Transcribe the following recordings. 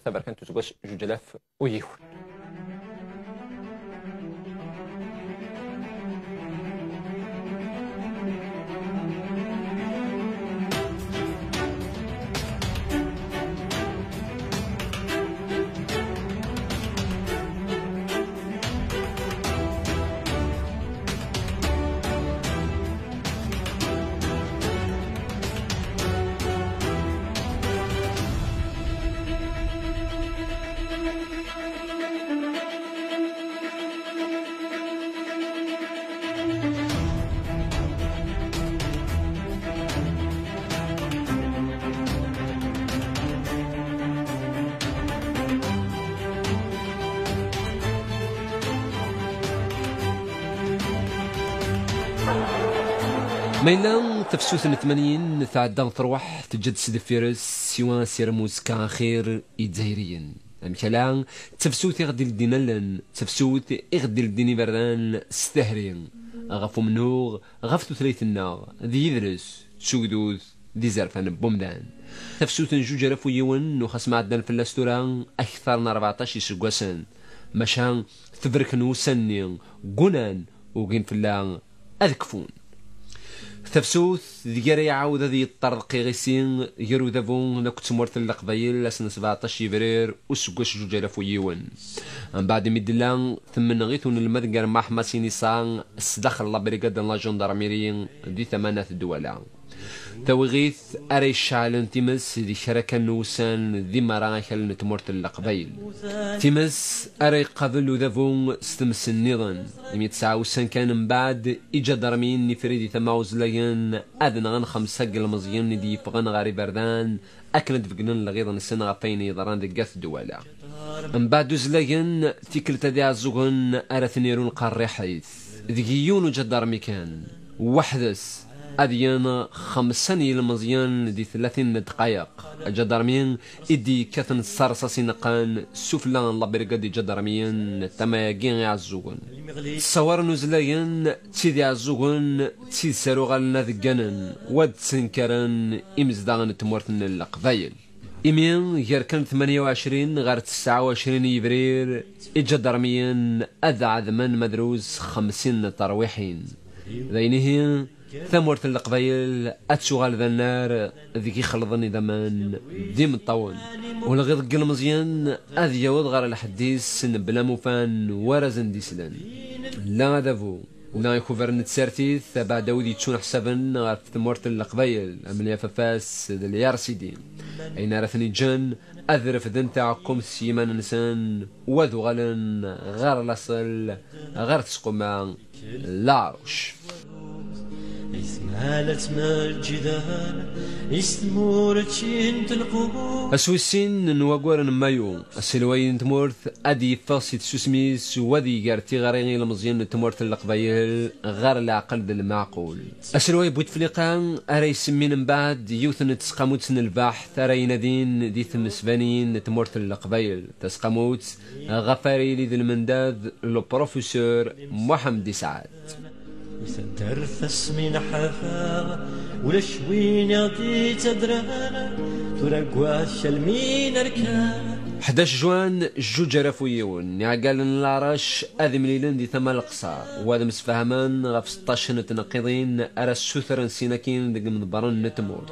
ثبركان تزوج جوجلاف ويهون. ميلا تفسوث 80 تعدى تروح تجد سيد فيرس سيوان سيرموس كان خير يتزايريين مثلا تفسوث يغدي الدين لن تفسوث يغدي الدين بردان ستهرين غفو منوغ غفتو ثريث النار ذي يدرس سودوث دي زرفان بومدان تفسوث نجوج رفو يون وخاص معدن في الاستوران اكثر من 14 سقوسان مشان تبرك نوسنين قنان وقين في اللان اذكفون تفسوث ذي يعاود ذي الطرق غيسين يرو ذافون نكت مورت القبايل لسنة 17 فبراير وسقوش جوج الاف ويون من بعد ميدلان ثمن غيثون المذكر مع حماسي نيسان استدخل لا بريغاد لا جندرميريين دي ثمانية دولة توغيث اري الشعلن تيمس ذي شركة نوسان ذي مراحل نتمورت القبايل تيمس اري قبل ذافون ستمس النظام 109 كان من بعد اجا درمين نفريدي ثماوز لين اذن غن 5 المزيان دي فغن غاري بردان اكلت فقنن لغيضا السنة غفين يضران دي قاث دولة من بعد زلين تيكل تدي عزوغن ارثنيرون قاري حيث ذيون وجا درمي كان وحدث أديان 5 المزيان دي 30 دقائق جدرمين إدي كثن صرصاصي نقان سفلان لابريغا دي جدرمين تمايقين يعزوغن صور نزلين تيدي عزوغن تيد ساروغالنا ذقانن واد سنكرن إمزداغن تمورتن القبايل إمين يركن 28 غير 29 يبرير الجدرمين أذا عذمان مدروس 50 ترويحين ذينهن ثمورت القبايل اتشغال ذا النار ذيك يخلطني دمان ديم الطون والغيض قل مزيان اذ يوض غير الحديث بلا مفان ورزن ديسلان لا دافو لا يكوفر نتسارتيث بعد ودي تشون حسابا غير ثمورت القبايل امليا ففاس اليار سيدي اين رثني جن اذرف ذن تاعكم سيمان انسان وذو غالن غير لاصل غير تسقما لاروش اسمالت مرجدان اسمورتشين تلقو السويسين نواقورن مايو السلوين تمورث ادي فاصي تسوسميس وذي قارتي غاريني المزيان تمورث القبايل غير العقل المعقول السلوي بوتفليقان اري يسمين من بعد يوثن تسقاموت البحث اري ينادين دي ثمسبانين تمورث القبايل تسقاموت غفاري لي ذي المنداد لو بروفيسور محمد سعد يسدر فاسمين حفا ولا شوين يعطي تدرانا ترقواش المين اركان 11 جوان جوج رفويون يعقال العرش اذي مليلن دي ثما القصار وهذا مسفهمان غف 16 تنقيضين ارى السوثر نسيناكين دق من برن نتمور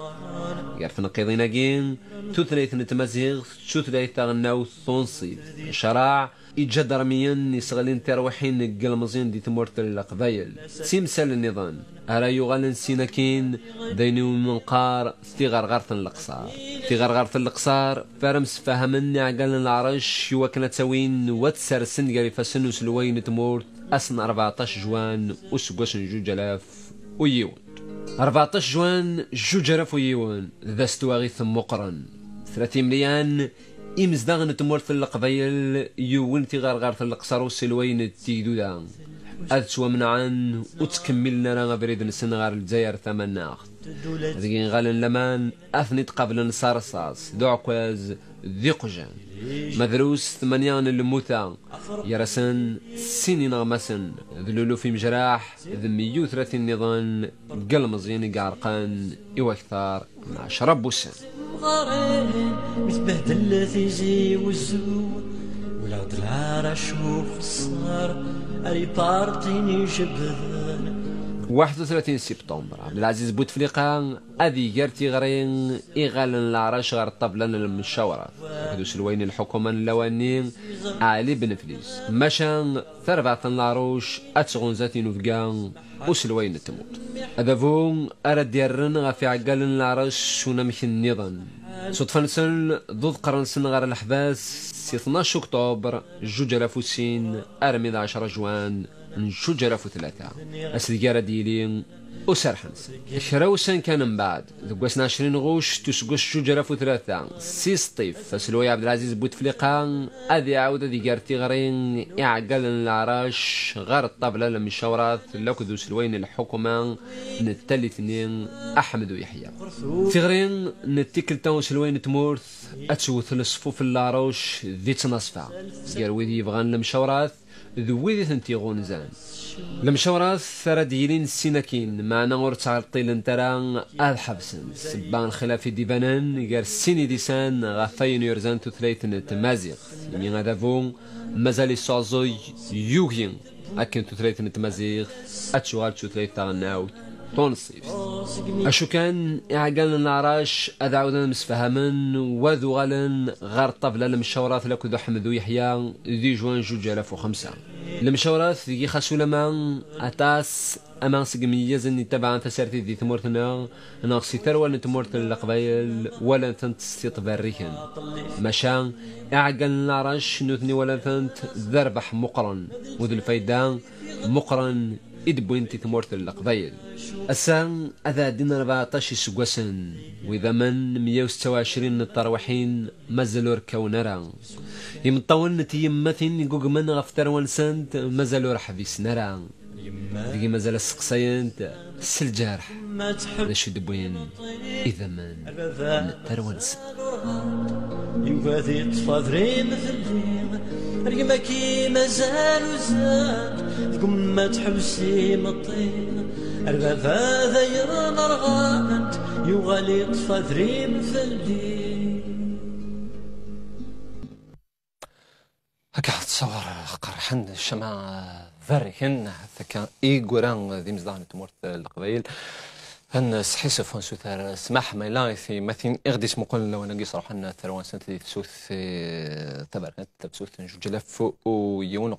يعرف نقيضين كين توثليث نتمازيغ توثليث غناو ثونصيد شراع إجاد رميان يسغلين تروحين قلمزين دي تمورت القبايل سيمسال النظام أرى يغالن سيناكين دينو منقار في غرغرة القصار في غرغرة القصار فرمس فهمني عقال العرش يوكنا تسوين واتسر سن قالي فسن وسلوين تمورت أسن 14 جوان وسقوش جوج الاف ويون 14 جوان جوج الاف ويون ذا استواغيث مقرن 30 مليان إمزداغن تمورت القبايل يوون في غرغرة القصار وسلوين تيدو دا أذسوا منعان وتكملنا لنا بريد نسن غار الجزائر ثمان ناخت ذيكين غالن لمان أثنيت قبل نصار الصاص ذو عكواز ذي قجان مدروس 8 الموتى يرسن سنين غمسن ذلولو في مجراح ذي 130 نظام قل مزيني قارقان إو أكثر مع شرب بوسن ضارين متبهدل تيجي وزو ولا ضلع شوف الصار اري بارتيني جبذان 31 سبتمبر عبد العزيز بوتفليقه اذي جرتي غرين ايغال العراش غير الطبله المشاورات هذوش الوين الحكومه اللواني علي بن فليس مشان ثربعة العروش اتغون ذاتي نفقان وسلوين التموت هذا فون ارد ديرن غافي عقال العراش ونمشي النظام صدفة نسن ضد قرن سن غير الحباس سي 12 اكتوبر 2000 ارمي 10 جوان نشوج 1003 أسدقارة ديلين وسرحنس شراوسان كان من بعد ذقوسنا 20 غوش تسقوش شوج 1003 سي سطيف فسلوي عبد العزيز بوتفليقة أذي عودة ديقارتي غرين يعقل العراش غير الطبلة لمشاورات لكذو سلوين الحكومة نتالي اثنين أحمد ويحيى في غرين نتيكل تاو سلوين تمورث أتسوث الصفوف العراش ذي تنصفع قارويدي يبغان لمشاورات ذويدي ثنتي غونزان المشاورات ثرى ديلين السيناكين معنا غور تعرطيل انترا الحبسن سبان خلافي ديبانان غير السيني ديسان غفاين يرزان تثليثن تمازيغ يمين هذا فون مازال صازوي يوغين أكن تثليثن تمازيغ أتشوال تثليث تغناوت تونصيف أشو كان إعقال العراش أدعونا مسفهمن وذو غالن غير طبلة المشاورات لكو ذو حمد ويحيى ذي جوان 2005 المشاورات ذي خاسو لما أتاس أمان سقمية زني تبعا تسارتي ذي ثمورتنا ناقصي ثروة نتمورت القبايل ولا تنت استطباريكن مشان إعقال العراش نثني ولا تنت ذربح مقرن وذو الفايدة مقرن إدبوينتي ثمورت القبايل السان أذا دينا 14 سقوسن وإذا من 126 الطروحين مازالوا ركاو نرا يمطون نتيمثين يقوق من غفتر ونسنت مازالوا رح في سنرا دقي مازال السقسينت السلجارح هذا شو دبوين إذا من نترونس يوفاذي تفاضري مثلي رقمكي مازال وزاد تقوم ما تحبسي مطين البابا ذاير نرغانت يوغالي تفاضري مثلي هكا تصور قرحن الشمع ذركن حتى كان إيقوران ذي مزدان تمورت القبايل هن صحيح فانسو ثار سماح ما لايثي مثين اغديس مقول لو انا صراحه ثروان سنتي تسوث تبارك تبسوث جلف ويون